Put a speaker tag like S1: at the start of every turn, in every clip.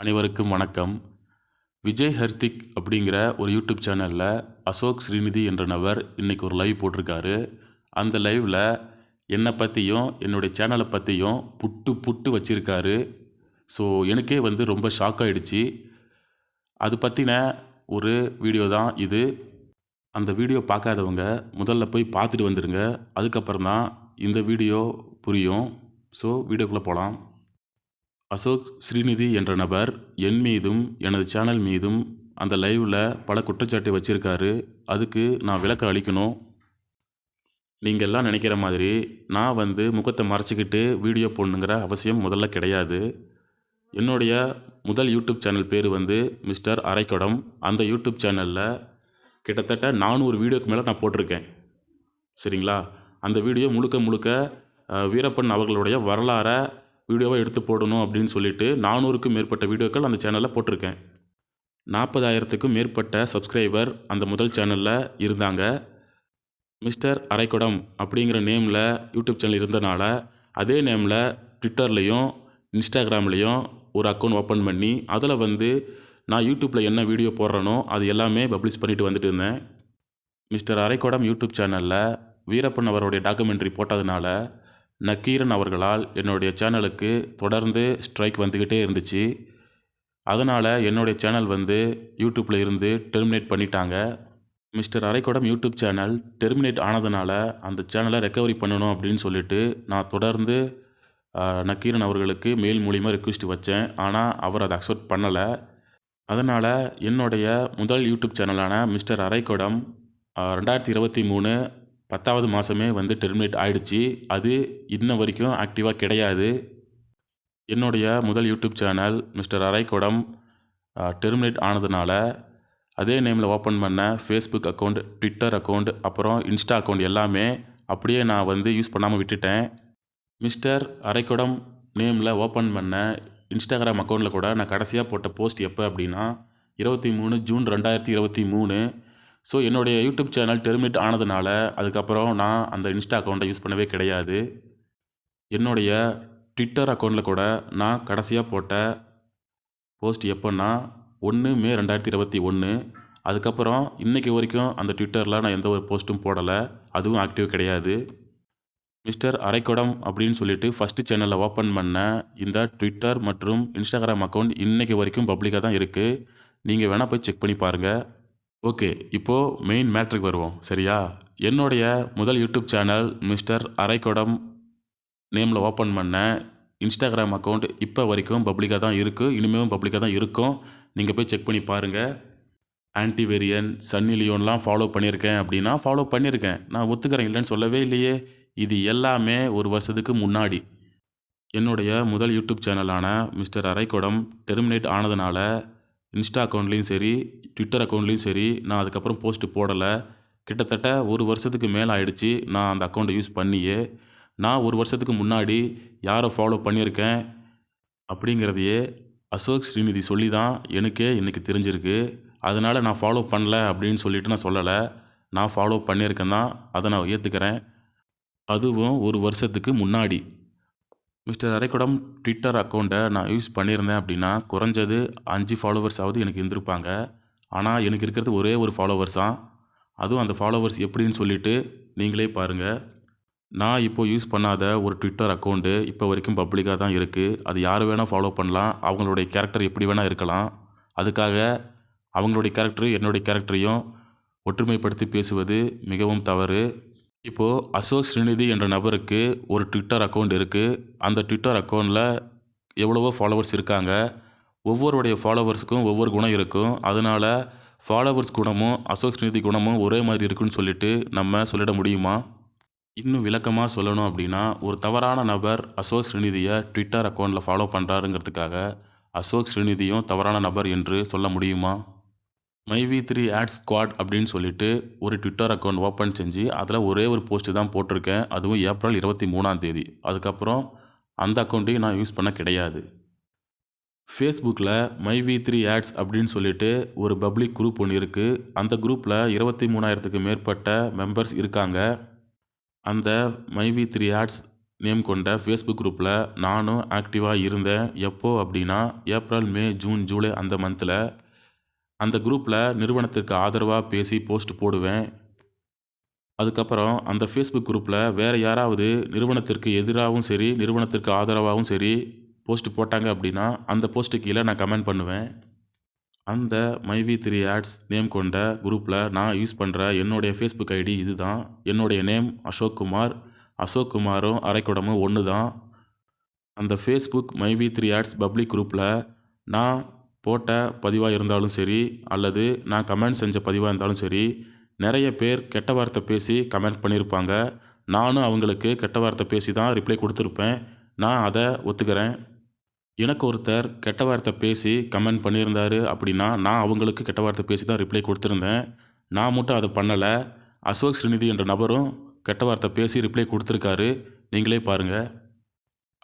S1: அனைவருக்கும் வணக்கம். விஜய் ஹர்திக் அப்படிங்கிற ஒரு யூடியூப் சேனலில் அசோக் ஸ்ரீநிதி என்ற நபர் இன்றைக்கி ஒரு லைவ் போட்டிருக்காரு. அந்த லைவில் என்னை பற்றியும் என்னுடைய சேனலை பற்றியும் புட்டு புட்டு வச்சுருக்காரு. ஸோ எனக்கே ரொம்ப ஷாக் ஆகிடுச்சு. அது பற்றின ஒரு வீடியோ தான் இது. அந்த வீடியோ பார்க்காதவங்க முதல்ல போய் பார்த்துட்டு வந்துடுங்க. அதுக்கப்புறம் தான் இந்த வீடியோ புரியும். ஸோ வீடியோக்குள்ளே போகலாம். அசோக் ஸ்ரீநிதி என்ற நபர் என் மீதும் எனது சேனல் மீதும் அந்த லைவில் பல குற்றச்சாட்டை வச்சுருக்காரு. அதுக்கு நான் விளக்கம் அளிக்கணும். நீங்கள் எல்லாம் நினைக்கிற மாதிரி நான் முகத்தை மறைச்சிக்கிட்டு வீடியோ போடணுங்கிற அவசியம் முதல்ல கிடையாது. என்னுடைய முதல் யூடியூப் சேனல் பேர் மிஸ்டர் அரைக்குடம். அந்த யூடியூப் சேனலில் கிட்டத்தட்ட 400 வீடியோக்கு மேலே நான் போட்டிருக்கேன். சரிங்களா? அந்த வீடியோ முழுக்க முழுக்க வீரப்பன் அவர்களுடைய வரலாறை வீடியோவை எடுத்து போடணும் அப்படின்னு சொல்லிட்டு 400க்கும் மேற்பட்ட வீடியோக்கள் அந்த சேனலில் போட்டிருக்கேன். 40,000க்கும் மேற்பட்ட சப்ஸ்கிரைபர் அந்த முதல் சேனலில் இருந்தாங்க. மிஸ்டர் அரைக்குடம் அப்படிங்கிற நேமில் யூடியூப் சேனல் இருந்தனால அதே நேமில் ட்விட்டர்லேயும் இன்ஸ்டாகிராம்லேயும் ஒரு அக்கௌண்ட் ஓப்பன் பண்ணி அதில் நான் யூடியூப்பில் என்ன வீடியோ போடுறேனோ அது எல்லாமே பப்ளிஷ் பண்ணிட்டு வந்துட்டு இருந்தேன். மிஸ்டர் அரைக்குடம் யூடியூப் சேனலில் வீரப்பன் அவருடைய டாக்குமெண்ட்ரி போட்டதுனால நக்கீரன் அவர்களால் என்னுடைய சேனலுக்கு தொடர்ந்து ஸ்ட்ரைக் வந்துக்கிட்டே இருந்துச்சு. அதனால் என்னுடைய சேனல் யூடியூப்பில் இருந்து டெர்மினேட் பண்ணிட்டாங்க. மிஸ்டர் அரைக்குடம் யூடியூப் சேனல் டெர்மினேட் ஆனதுனால அந்த சேனலை ரெக்கவரி பண்ணணும் அப்படின்னு சொல்லிட்டு நான் தொடர்ந்து நக்கீரன் அவர்களுக்கு மெயில் மூலிமா ரெக்வெஸ்ட் வச்சேன். ஆனால் அவர் அதை அக்செப்ட் பண்ணலை. அதனால் என்னுடைய முதல் யூடியூப் சேனலான மிஸ்டர் அரைக்குடம் 2023 10வது மாதமே டெர்மினேட் ஆகிடுச்சு. அது இன்ன வரைக்கும் ஆக்டிவாக கிடையாது. என்னுடைய முதல் யூடியூப் சேனல் மிஸ்டர் அரைக்குடம் டெர்மினேட் ஆனதுனால அதே நேமில் ஓப்பன் பண்ண ஃபேஸ்புக் அக்கௌண்ட், ட்விட்டர் அக்கௌண்ட், அப்புறம் இன்ஸ்டா அக்கௌண்ட் எல்லாமே அப்படியே நான் யூஸ் பண்ணாமல் விட்டுட்டேன். மிஸ்டர் அரைக்குடம் நேமில் ஓப்பன் பண்ண இன்ஸ்டாகிராம் அக்கௌண்ட்டில் கூட நான் கடைசியாக போட்ட போஸ்ட் எப்போ அப்படின்னா 23 ஜூன் 2023. ஸோ என்னுடைய யூடியூப் சேனல் டெர்மினேட் ஆனதுனால அதுக்கப்புறம் நான் அந்த இன்ஸ்டா அக்கௌண்ட்டை யூஸ் பண்ணவே கிடையாது. என்னுடைய ட்விட்டர் அக்கௌண்ட்டில் கூட நான் கடைசியாக போட்ட போஸ்ட் எப்போன்னா 1 மே 2021. அதுக்கப்புறம் இன்றைக்கி வரைக்கும் அந்த ட்விட்டரில் நான் எந்த ஒரு போஸ்ட்டும் போடலை. அதுவும் ஆக்டிவ் கிடையாது. மிஸ்டர் அரைக்குடம் அப்படின்னு சொல்லிட்டு ஃபஸ்ட்டு சேனலில் ஓப்பன் பண்ண இந்த ட்விட்டர் மற்றும் இன்ஸ்டாகிராம் அக்கௌண்ட் இன்றைக்கி வரைக்கும் பப்ளிக்காக தான் இருக்குது. நீங்கள் வேணால் போய் செக் பண்ணி பாருங்கள். ஓகே, இப்போது மெயின் மேட்ருக்கு வருவோம். சரியா? என்னுடைய முதல் யூடியூப் சேனல் மிஸ்டர் அரைக்குடம் நேமில் ஓப்பன் பண்ண இன்ஸ்டாகிராம் அக்கௌண்ட் இப்போ வரைக்கும் பப்ளிக்காக தான் இருக்குது. இனிமேலும் பப்ளிக்காக தான் இருக்கும். நீங்கள் போய் செக் பண்ணி பாருங்கள். ஆன்டிவேரியன், சன்னி லியோன்லாம் ஃபாலோ பண்ணியிருக்கேன் அப்படின்னா ஃபாலோ பண்ணியிருக்கேன். நான் ஒத்துக்கிறேன், இல்லைன்னு சொல்லவே இல்லையே. இது எல்லாமே ஒரு வருஷத்துக்கு முன்னாடி. என்னுடைய முதல் யூடியூப் சேனலான மிஸ்டர் அரைக்குடம் டெர்மினேட் ஆனதுனால இன்ஸ்டா அக்கௌண்ட்லேயும் சரி, ட்விட்டர் அக்கௌண்ட்லேயும் சரி நான் அதுக்கப்புறம் போஸ்ட்டு போடலை. கிட்டத்தட்ட ஒரு வருஷத்துக்கு மேலே ஆயிடுச்சு நான் அந்த அக்கௌண்ட்டை யூஸ் பண்ணியே. நான் ஒரு வருஷத்துக்கு முன்னாடி யாரை ஃபாலோ பண்ணியிருக்கேன் அப்படிங்கிறதையே அசோக் ஸ்ரீநிதி சொல்லி தான் எனக்கே இன்றைக்கி தெரிஞ்சிருக்கு. அதனால் நான் ஃபாலோ பண்ணல அப்படின்னு சொல்லிட்டு நான் சொல்லலை. நான் ஃபாலோ பண்ணியிருக்கேன் தான், அதை நான் ஏற்றுக்கிறேன். அதுவும் ஒரு வருஷத்துக்கு முன்னாடி. மிஸ்டர் அரைக்குடம் ட்விட்டர் அக்கௌண்ட்டை நான் யூஸ் பண்ணியிருந்தேன் அப்படின்னா குறைஞ்சது 5 ஃபாலோவர்ஸாவது எனக்கு இருந்திருப்பாங்க. ஆனால் எனக்கு இருக்கிறது ஒரே ஒரு ஃபாலோவர்ஸ் தான். அதுவும் அந்த ஃபாலோவர்ஸ் எப்படின்னு சொல்லிட்டு நீங்களே பாருங்கள். நான் இப்போது யூஸ் பண்ணாத ஒரு ட்விட்டர் அக்கௌண்ட்டு இப்போ வரைக்கும் பப்ளிக்காக தான் இருக்குது. அது யார் வேணால் ஃபாலோ பண்ணலாம். அவங்களுடைய கேரக்டர் எப்படி வேணால் இருக்கலாம். அதுக்காக அவங்களுடைய கேரக்டரு என்னுடைய கேரக்டரையும் ஒற்றுமைப்படுத்தி பேசுவது மிகவும் தவறு. இப்போது அசோக் ஸ்ரீநிதி என்ற நபருக்கு ஒரு ட்விட்டர் அக்கௌண்ட் இருக்குது. அந்த ட்விட்டர் அக்கௌண்ட்டில் எவ்வளவோ ஃபாலோவர்ஸ் இருக்காங்க. ஒவ்வொருடைய ஃபாலோவர்ஸுக்கும் ஒவ்வொரு குணம் இருக்கும். அதனால் ஃபாலோவர்ஸ் குணமும் அசோக் ஸ்ரீநிதி குணமும் ஒரே மாதிரி இருக்குன்னு சொல்லிட்டு நம்ம சொல்லிட முடியுமா? இன்னும் விளக்கமாக சொல்லணும் அப்படின்னா ஒரு தவறான நபர் அசோக் ஸ்ரீநிதியை ட்விட்டர் அக்கௌண்ட்டில் ஃபாலோ பண்ணுறாருங்கிறதுக்காக அசோக் ஸ்ரீநிதியும் தவறான நபர் என்று சொல்ல முடியுமா? மைவி3 ஆட்ஸ் ஸ்குவாட் அப்படின்னு சொல்லிட்டு ஒரு ட்விட்டர் அக்கௌண்ட் ஓப்பன் செஞ்சு அதில் ஒரே ஒரு போஸ்ட்டு தான் போட்டிருக்கேன். அதுவும் ஏப்ரல் 23. அதுக்கப்புறம் அந்த அக்கௌண்ட்டையும் நான் யூஸ் பண்ண கிடையாது. ஃபேஸ்புக்கில் மைவி3 ஆட்ஸ் அப்படின்னு சொல்லிட்டு ஒரு பப்ளிக் குரூப் ஒன்று இருக்குது. அந்த குரூப்பில் 23,000க்கு மேற்பட்ட மெம்பர்ஸ் இருக்காங்க. அந்த மைவி3 ஆட்ஸ் நேம் கொண்ட ஃபேஸ்புக் குரூப்பில் நானும் ஆக்டிவாக இருந்தேன். எப்போ அப்படின்னா ஏப்ரல், மே, ஜூன், ஜூலை அந்த மந்தில் அந்த குரூப்பில் நிறுவனத்திற்கு ஆதரவாக பேசி போஸ்ட் போடுவேன். அதுக்கப்புறம் அந்த ஃபேஸ்புக் குரூப்பில் வேறு யாராவது நிறுவனத்திற்கு எதிராகவும் சரி, நிறுவனத்திற்கு ஆதரவாகவும் சரி போஸ்ட் போட்டாங்க அப்படின்னா அந்த போஸ்ட்டு கீழே நான் கமெண்ட் பண்ணுவேன். அந்த மைவி3 ஆட்ஸ் நேம் கொண்ட குரூப்பில் நான் யூஸ் பண்ணுற என்னுடைய ஃபேஸ்புக் ஐடி இது தான். என்னுடைய நேம் அசோக் குமார். அசோக் குமாரும் அரைக்குடமும் ஒன்று தான். அந்த ஃபேஸ்புக் மைவி3 ஆட்ஸ் பப்ளிக் குரூப்பில் நான் போட்ட பதிவாக இருந்தாலும் சரி, அல்லது நான் கமெண்ட் செஞ்ச பதிவாக இருந்தாலும் சரி, நிறைய பேர் கெட்ட வார்த்தை பேசி கமெண்ட் பண்ணியிருப்பாங்க. நானும் அவங்களுக்கு கெட்ட வார்த்தை பேசி தான் ரிப்ளை கொடுத்துருப்பேன். நான் அதை ஒத்துக்கிறேன். எனக்கு ஒருத்தர் கெட்ட வார்த்தை பேசி கமெண்ட் பண்ணியிருந்தாரு அப்படின்னா, நான் அவங்களுக்கு கெட்ட வார்த்தை பேசி தான் ரிப்ளை கொடுத்துருந்தேன். நான் மட்டும் அதை பண்ணலை. அசோக் ஸ்ரீநிதி என்ற நபரும் கெட்ட வார்த்தை பேசி ரிப்ளை கொடுத்துருக்காரு. நீங்களே பாருங்கள்.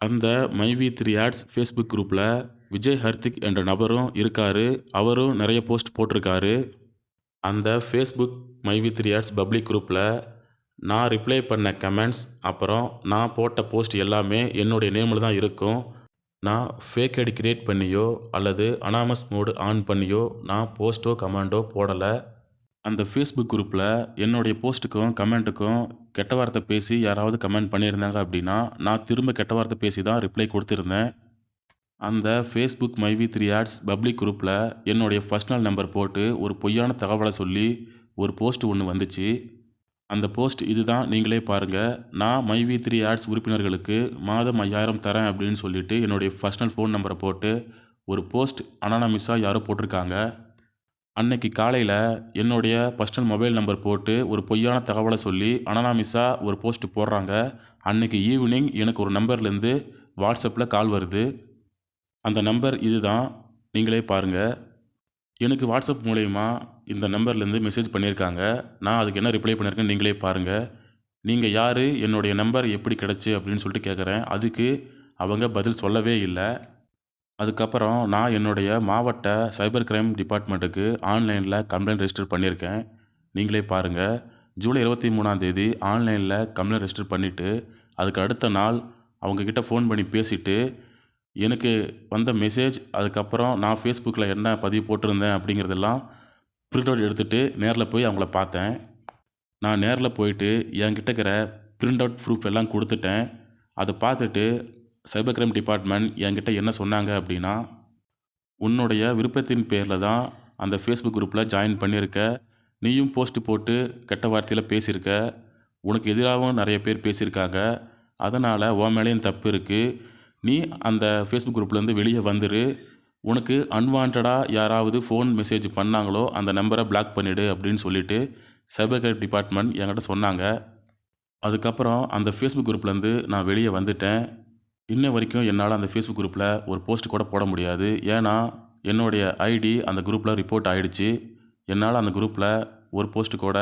S1: அந்த மைவி3 ஆட்ஸ் ஃபேஸ்புக் குரூப்பில் விஜய் ஹர்திக் என்ற நபரும் இருக்கார். அவரும் நிறைய போஸ்ட் போட்டிருக்காரு. அந்த ஃபேஸ்புக் மைவி3 ஆட்ஸ் பப்ளிக் குரூப்பில் நான் ரிப்ளை பண்ண கமெண்ட்ஸ், அப்புறம் நான் போட்ட போஸ்ட் எல்லாமே என்னுடைய நேமில் தான் இருக்கும். நான் ஃபேக் ஐடி கிரியேட் பண்ணியோ அல்லது அனாமஸ் மோடு ஆன் பண்ணியோ நான் போஸ்ட்டோ கமெண்டோ போடலை. அந்த ஃபேஸ்புக் குரூப்பில் என்னுடைய போஸ்ட்டுக்கும் கமெண்ட்டுக்கும் கெட்ட வார்த்தை பேசி யாராவது கமெண்ட் பண்ணியிருந்தாங்க அப்படின்னா நான் திரும்ப கெட்ட வார்த்தை பேசி தான் ரிப்ளை கொடுத்துருந்தேன். அந்த ஃபேஸ்புக் மைவி3 ஆட்ஸ் பப்ளிக் குரூப்பில் என்னுடைய பர்சனல் நம்பர் போட்டு ஒரு பொய்யான தகவலை சொல்லி ஒரு போஸ்ட் ஒன்று வந்துச்சு. அந்த போஸ்ட் இதுதான், நீங்களே பாருங்கள். நான் மைவி3 ஆட்ஸ் உறுப்பினர்களுக்கு மாதம் 5000 தரேன் அப்படின்னு சொல்லிட்டு என்னுடைய பர்சனல் ஃபோன் நம்பரை போட்டு ஒரு போஸ்ட் அனானமிஸாக யாரோ போட்டிருக்காங்க. அன்னைக்கு காலையில் என்னுடைய பர்சனல் மொபைல் நம்பர் போட்டு ஒரு பொய்யான தகவலை சொல்லி அனானமிஸாக ஒரு போஸ்ட் போடுறாங்க. அன்னைக்கு ஈவினிங் எனக்கு ஒரு நம்பர்லேருந்து வாட்ஸ்அப்பில் கால் வருது. அந்த நம்பர் இதுதான், நீங்களே பாருங்கள். எனக்கு வாட்ஸ்அப் மூலயமா இந்த நம்பர்லேருந்து மெசேஜ் பண்ணியிருக்காங்க. நான் அதுக்கு என்ன ரிப்ளை பண்ணியிருக்கேன்னு நீங்களே பாருங்கள். நீங்கள் யார், என்னுடைய நம்பர் எப்படி கிடச்சி அப்படின்னு சொல்லிட்டு கேட்குறேன். அதுக்கு அவங்க பதில் சொல்லவே இல்லை. அதுக்கப்புறம் நான் என்னுடைய மாவட்ட சைபர் கிரைம் டிபார்ட்மெண்ட்டுக்கு ஆன்லைனில் கம்ப்ளைண்ட் ரெஜிஸ்டர் பண்ணியிருக்கேன். நீங்களே பாருங்கள். ஜூலை 23 ஆன்லைனில் கம்ப்ளைண்ட் ரெஜிஸ்டர் பண்ணிவிட்டு அதுக்கு அடுத்த நாள் அவங்கக்கிட்ட ஃபோன் பண்ணி பேசிவிட்டு எனக்கு வந்த மெசேஜ், அதுக்கப்புறம் நான் ஃபேஸ்புக்கில் என்ன பதிவு போட்டிருந்தேன் அப்படிங்கிறதெல்லாம் பிரிண்ட் அவுட் எடுத்துகிட்டு நேரில் போய் அவங்கள பார்த்தேன். நான் நேரில் போயிட்டு என்கிட்ட இருக்கிற பிரிண்ட் அவுட் ப்ரூஃப் எல்லாம் கொடுத்துட்டேன். அதை பார்த்துட்டு சைபர் கிரைம் டிபார்ட்மெண்ட் என்கிட்ட என்ன சொன்னாங்க அப்படின்னா, உன்னுடைய விருப்பத்தின் பேரில் தான் அந்த ஃபேஸ்புக் குரூப்பில் ஜாயின் பண்ணியிருக்க. நீயும் போஸ்ட் போட்டு கெட்ட வார்த்தையில் பேசியிருக்க. உனக்கு எதிராகவும் நிறைய பேர் பேசியிருக்காங்க. அதனால் உன் மேலேயும் தப்பு இருக்குது. நீ அந்த ஃபேஸ்புக் குரூப்லேருந்து வெளியே வந்துரு. உனக்கு அன்வான்டாக யாராவது ஃபோன் மெசேஜ் பண்ணாங்களோ அந்த நம்பரை பிளாக் பண்ணிவிடு அப்படின்னு சொல்லிவிட்டு சைபர் கிரைம் டிபார்ட்மெண்ட் என்கிட்ட சொன்னாங்க. அதுக்கப்புறம் அந்த ஃபேஸ்புக் குரூப்லேருந்து நான் வெளியே வந்துட்டேன். இன்ன வரைக்கும் என்னால் அந்த ஃபேஸ்புக் குரூப்பில் ஒரு போஸ்ட் கூட போட முடியாது. ஏன்னா என்னுடைய ஐடி அந்த குரூப்பில் ரிப்போர்ட் ஆகிடுச்சு. என்னால் அந்த குரூப்பில் ஒரு போஸ்ட் கூட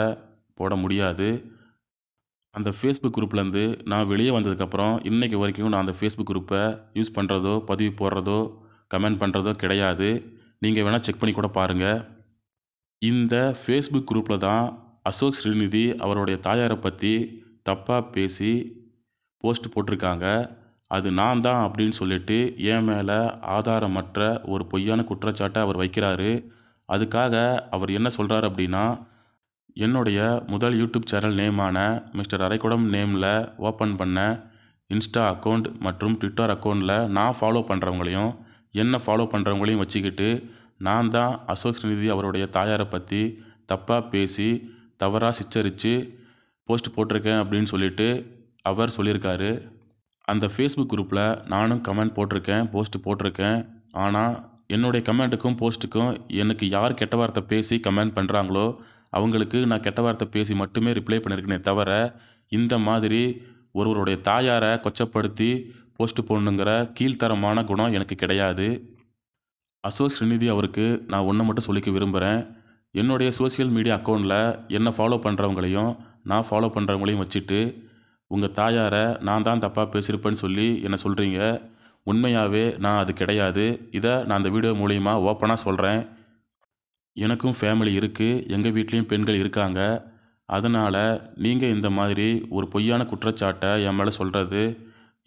S1: போட முடியாது. அந்த ஃபேஸ்புக் குரூப்லேருந்து நான் வெளியே வந்ததுக்கப்புறம் இன்றைக்கு வரைக்கும் நான் அந்த ஃபேஸ்புக் குரூப்பை யூஸ் பண்ணுறதோ, பதிவு போடுறதோ, கமெண்ட் பண்ணுறதோ கிடையாது. நீங்கள் வேணால் செக் பண்ணி கூட பாருங்கள். இந்த ஃபேஸ்புக் குரூப்பில் தான் அசோக் ஸ்ரீநிதி அவருடைய தாயாரை பற்றி தப்பாக பேசி போஸ்ட் போட்டிருக்காங்க. அது நான் தான் அப்படின்னு சொல்லிட்டு என் மேலே ஆதாரமற்ற ஒரு பொய்யான குற்றச்சாட்டை அவர் வைக்கிறாரு. அதுக்காக அவர் என்ன சொல்கிறார் அப்படின்னா, என்னுடைய முதல் யூடியூப் சேனல் நேமான மிஸ்டர் அரைக்குடம் நேமில் ஓப்பன் பண்ண இன்ஸ்டா அக்கௌண்ட் மற்றும் ட்விட்டர் அக்கௌண்ட்டில் நான் ஃபாலோ பண்ணுறவங்களையும் என்னை ஃபாலோ பண்ணுறவங்களையும் வச்சுக்கிட்டு நான் தான் அசோக் ஸ்ரீநிதி அவருடைய தாயாரை பற்றி தப்பாக பேசி தவறாக சித்தரித்து போஸ்ட் போட்டிருக்கேன் அப்படின்னு சொல்லிட்டு அவர் சொல்லியிருக்காரு. அந்த ஃபேஸ்புக் குரூப்பில் நானும் கமெண்ட் போட்டிருக்கேன், போஸ்ட் போட்டிருக்கேன். ஆனால் என்னுடைய கமெண்ட்டுக்கும் போஸ்ட்டுக்கும் எனக்கு யார் கெட்ட வார்த்தை பேசி கமெண்ட் பண்ணுறாங்களோ அவங்களுக்கு நான் கெட்ட வார்த்தை பேசி மட்டுமே ரிப்ளை பண்ணியிருக்கேனே தவிர, இந்த மாதிரி ஒருவருடைய தாயாரை கொச்சப்படுத்தி போஸ்ட் போடணுங்கிற கீழ்த்தரமான குணம் எனக்கு கிடையாது. அசோக் ஸ்ரீநிதி அவருக்கு நான் ஒன்று மட்டும் சொல்லிக்க விரும்புகிறேன். என்னுடைய சோசியல் மீடியா அக்கௌண்ட்டில் என்னை ஃபாலோ பண்ணுறவங்களையும் நான் ஃபாலோ பண்ணுறவங்களையும் வச்சுட்டு உங்கள் தாயாரை நான் தான் தப்பாக பேசியிருப்பேன்னு சொல்லி என்ன சொல்கிறீங்க. உண்மையாகவே நான் அது கிடையாது. இதை நான் அந்த வீடியோ மூலிமா ஓப்பனாக சொல்கிறேன். எனக்கும் ஃபேமிலி இருக்குது. எங்கள் வீட்லேயும் பெண்கள் இருக்காங்க. அதனால் நீங்கள் இந்த மாதிரி ஒரு பொய்யான குற்றச்சாட்டை என் மேலே சொல்கிறது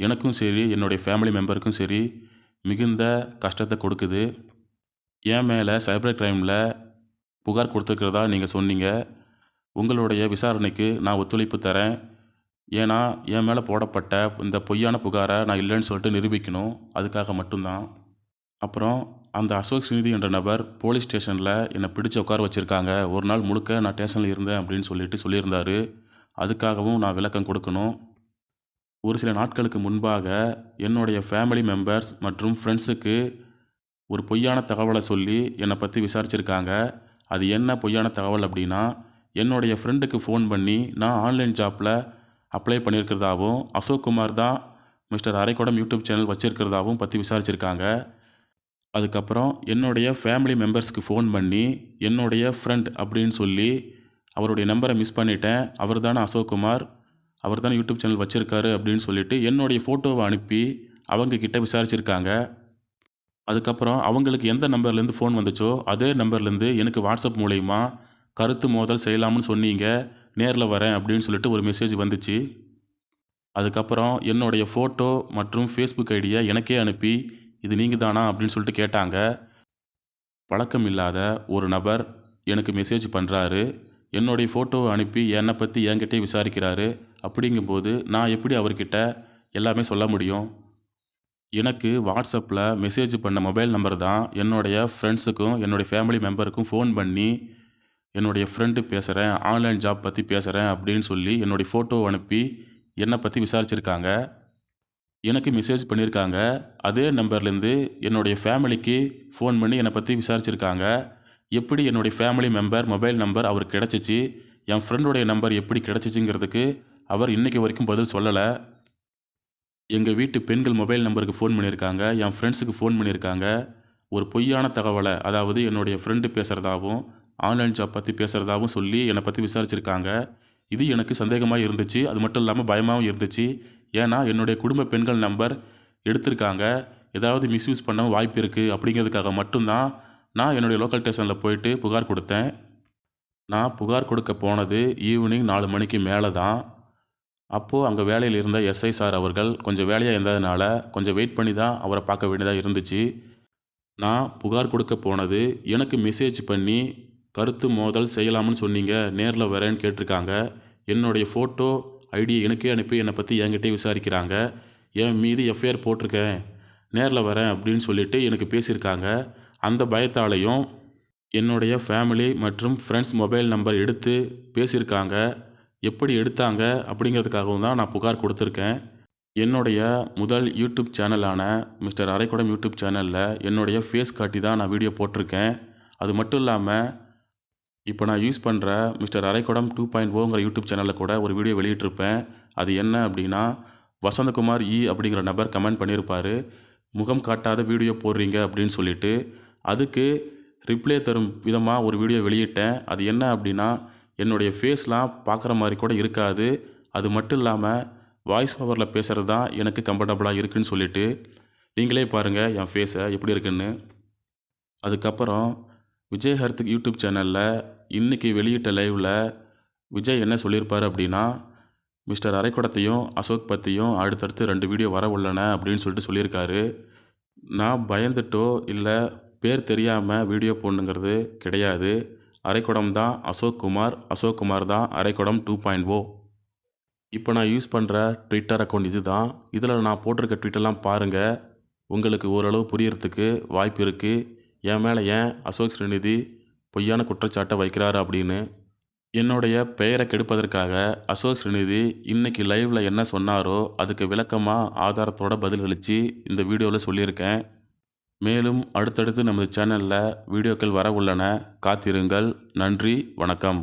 S1: எனக்கும் சரி என்னுடைய ஃபேமிலி மெம்பருக்கும் சரி மிகுந்த கஷ்டத்தை கொடுக்குது. என் மேலே சைபர் கிரைமில் புகார் கொடுத்துருக்கிறதா நீங்கள் சொன்னீங்க. உங்களுடைய விசாரணைக்கு நான் ஒத்துழைப்பு தரேன். ஏன்னா என் மேலே போடப்பட்ட இந்த பொய்யான புகாரை நான் இல்லைன்னு சொல்லிட்டு நிரூபிக்கணும். அதுக்காக மட்டும்தான். அப்புறம் அந்த அசோக் ஸ்ரீநிதி என்ற நபர் போலீஸ் ஸ்டேஷனில் என்னை பிடிச்சு உட்கார வச்சுருக்காங்க. ஒரு நாள் முழுக்க நான் ஸ்டேஷனில் இருந்தேன் அப்படின்னு சொல்லியிருந்தார். அதுக்காகவும் நான் விளக்கம் கொடுக்கணும். ஒரு சில நாட்களுக்கு முன்பாக என்னுடைய ஃபேமிலி மெம்பர்ஸ் மற்றும் ஃப்ரெண்ட்ஸுக்கு ஒரு பொய்யான தகவலை சொல்லி என்னை பற்றி விசாரிச்சிருக்காங்க. அது என்ன பொய்யான தகவல் அப்படின்னா, என்னுடைய ஃப்ரெண்டுக்கு ஃபோன் பண்ணி நான் ஆன்லைன் ஜாப்பில் அப்ளை பண்ணியிருக்கிறதாவும் அசோக் குமார் தான் மிஸ்டர் அரைக்குடம் யூடியூப் சேனல் வச்சுருக்கிறதாவும் பற்றி விசாரிச்சிருக்காங்க. அதுக்கப்புறம் என்னுடைய ஃபேமிலி மெம்பர்ஸ்க்கு ஃபோன் பண்ணி என்னுடைய ஃப்ரெண்ட் அப்படின்னு சொல்லி அவருடைய நம்பரை மிஸ் பண்ணிட்டேன். அவர் தானே அசோக் குமார், அவர் தானே யூடியூப் சேனல் வச்சுருக்காரு அப்படின்னு சொல்லிட்டு என்னுடைய ஃபோட்டோவை அனுப்பி அவங்கக்கிட்ட விசாரிச்சிருக்காங்க. அதுக்கப்புறம் அவங்களுக்கு எந்த நம்பர்லேருந்து ஃபோன் வந்துச்சோ அதே நம்பர்லேருந்து எனக்கு வாட்ஸ்அப் மூலயமா கருத்து மோதல் செய்யலாம்னு சொன்னீங்க, நேரில் வரேன் அப்படின்னு சொல்லிட்டு ஒரு மெசேஜ் வந்துச்சு. அதுக்கப்புறம் என்னுடைய ஃபோட்டோ மற்றும் ஃபேஸ்புக் ஐடியை எனக்கே அனுப்பி இது நீங்கள் தானா அப்படின்னு சொல்லிட்டு கேட்டாங்க. பழக்கம் இல்லாத ஒரு நபர் எனக்கு மெசேஜ் பண்ணுறாரு. என்னுடைய ஃபோட்டோவை அனுப்பி என்னை பற்றி என்கிட்டே விசாரிக்கிறாரு. அப்படிங்கும்போது நான் எப்படி அவர்கிட்ட எல்லாமே சொல்ல முடியும்? எனக்கு வாட்ஸ்அப்பில் மெசேஜ் பண்ண மொபைல் நம்பர் தான் என்னுடைய ஃப்ரெண்ட்ஸுக்கும் என்னுடைய ஃபேமிலி மெம்பருக்கும் ஃபோன் பண்ணி என்னுடைய ஃப்ரெண்டு பேசுகிறேன், ஆன்லைன் ஜாப் பற்றி பேசுகிறேன் அப்படின்னு சொல்லி என்னுடைய ஃபோட்டோவை அனுப்பி என்னை பற்றி விசாரிச்சிருக்காங்க. எனக்கு மெசேஜ் பண்ணியிருக்காங்க. அதே நம்பர்லேருந்து என்னுடைய ஃபேமிலிக்கு ஃபோன் பண்ணி என்னை பற்றி விசாரிச்சிருக்காங்க. எப்படி என்னுடைய ஃபேமிலி மெம்பர் மொபைல் நம்பர் அவருக்கு கிடச்சிச்சு, என் ஃப்ரெண்டுடைய நம்பர் எப்படி கிடச்சிச்சிங்கிறதுக்கு அவர் இன்றைக்கி வரைக்கும் பதில் சொல்லலை. எங்கள் வீட்டு பெண்கள் மொபைல் நம்பருக்கு ஃபோன் பண்ணியிருக்காங்க, என் ஃப்ரெண்ட்ஸுக்கு ஃபோன் பண்ணியிருக்காங்க. ஒரு பொய்யான தகவலை, அதாவது என்னுடைய ஃப்ரெண்டு பேசுகிறதாவும் ஆன்லைன் ஜாப் பற்றி பேசுகிறதாவும் சொல்லி என்னை பற்றி விசாரிச்சிருக்காங்க. இது எனக்கு சந்தேகமாக இருந்துச்சு. அது மட்டும் இல்லாமல் பயமாகவும் இருந்துச்சு. ஏன்னா என்னுடைய குடும்ப பெண்கள் நம்பர் எடுத்திருக்காங்க, ஏதாவது மிஸ்யூஸ் பண்ண வாய்ப்பு இருக்குது அப்படிங்கிறதுக்காக மட்டும்தான் நான் என்னுடைய லோக்கல் ஸ்டேஷனில் போயிட்டு புகார் கொடுத்தேன். நான் புகார் கொடுக்க போனது ஈவினிங் 4 மணிக்கு மேலே தான். அப்போது அங்கே வேலையில் இருந்த எஸ்ஐ சார் அவர்கள் கொஞ்சம் வேலையாக இருந்ததுனால கொஞ்சம் வெயிட் பண்ணி தான் அவரை பார்க்க வேண்டியதாக இருந்துச்சு. நான் புகார் கொடுக்க போனது எனக்கு மெசேஜ் பண்ணி கருத்து மோதல் செய்யலாம்னு சொன்னீங்க, நேரில் வரேன்னு கேட்டிருக்காங்க. என்னுடைய ஃபோட்டோ ஐடியை எனக்கே அனுப்பி என்னை பற்றி என்கிட்டே விசாரிக்கிறாங்க. என் மீது எஃப்ஐஆர் போட்டிருக்கேன், நேரில் வரேன் அப்படின்னு சொல்லிட்டு எனக்கு பேசியிருக்காங்க. அந்த பயத்தாலையும் என்னுடைய ஃபேமிலி மற்றும் ஃப்ரெண்ட்ஸ் மொபைல் நம்பர் எடுத்து பேசியிருக்காங்க. எப்படி எடுத்தாங்க அப்படிங்கிறதுக்காகவும் தான் நான் புகார் கொடுத்துருக்கேன். என்னுடைய முதல் யூடியூப் சேனலான மிஸ்டர் அரைக்குடம் யூடியூப் சேனலில் என்னுடைய ஃபேஸ் காட்டி தான் நான் வீடியோ போட்டிருக்கேன். அது மட்டும் இல்லாமல் இப்போ நான் யூஸ் பண்ணுற மிஸ்டர் அரைக்குடம் 2.0ங்கிற யூடியூப் சேனலில் கூட ஒரு வீடியோ வெளியிட்டிருப்பேன். அது என்ன அப்படின்னா, வசந்தகுமார் அப்படிங்கிற நபர் கமெண்ட் பண்ணியிருப்பார், முகம் காட்டாத வீடியோ போடுறீங்க அப்படின்னு சொல்லிட்டு. அதுக்கு ரிப்ளை தரும் விதமாக ஒரு வீடியோ வெளியிட்டேன். அது என்ன அப்படின்னா, என்னுடைய ஃபேஸ்லாம் பார்க்குற மாதிரி கூட இருக்காது, அது மட்டும் இல்லாமல் வாய்ஸ் ஓவரில் பேசுகிறது தான் எனக்கு கம்ஃபர்டபுளாக இருக்குதுன்னு சொல்லிட்டு நீங்களே பாருங்கள் என் ஃபேஸை எப்படி இருக்குன்னு. அதுக்கப்புறம் விஜய் ஹர்திக் யூடியூப் சேனலில் இன்றைக்கி வெளியிட்ட லைவில் விஜய் என்ன சொல்லியிருப்பார் அப்படின்னா, மிஸ்டர் அரைக்குடத்தையும் அசோக் பற்றியும் அடுத்தடுத்து 2 வீடியோ வர உள்ளன அப்படின்னு சொல்லிட்டு சொல்லியிருக்காரு. நான் பயந்துட்டோ இல்லை பேர் தெரியாமல் வீடியோ போடணுங்கிறது கிடையாது. அரைக்குடம் தான் அசோக் குமார் தான் அரைக்குடம் 2.0. இப்போ நான் யூஸ் பண்ணுற ட்விட்டர் அக்கௌண்ட் இது தான். இதில் நான் போட்டிருக்க ட்வீட்டெல்லாம் பாருங்கள், உங்களுக்கு ஓரளவு புரியறதுக்கு வாய்ப்பு இருக்குது. என் மேலே ஏன் அசோக் ஸ்ரீநிதி பொய்யான குற்றச்சாட்டை வைக்கிறாரு அப்படின்னு. என்னுடைய பெயரை கெடுப்பதற்காக அசோக் ஸ்ரீநிதி இன்றைக்கி லைவில் என்ன சொன்னாரோ அதுக்கு விளக்கமாக ஆதாரத்தோட பதிலளித்து இந்த வீடியோவில் சொல்லியிருக்கேன். மேலும் அடுத்தடுத்து நமது சேனலில் வீடியோக்கள் வர உள்ளன, காத்திருங்கள். நன்றி, வணக்கம்.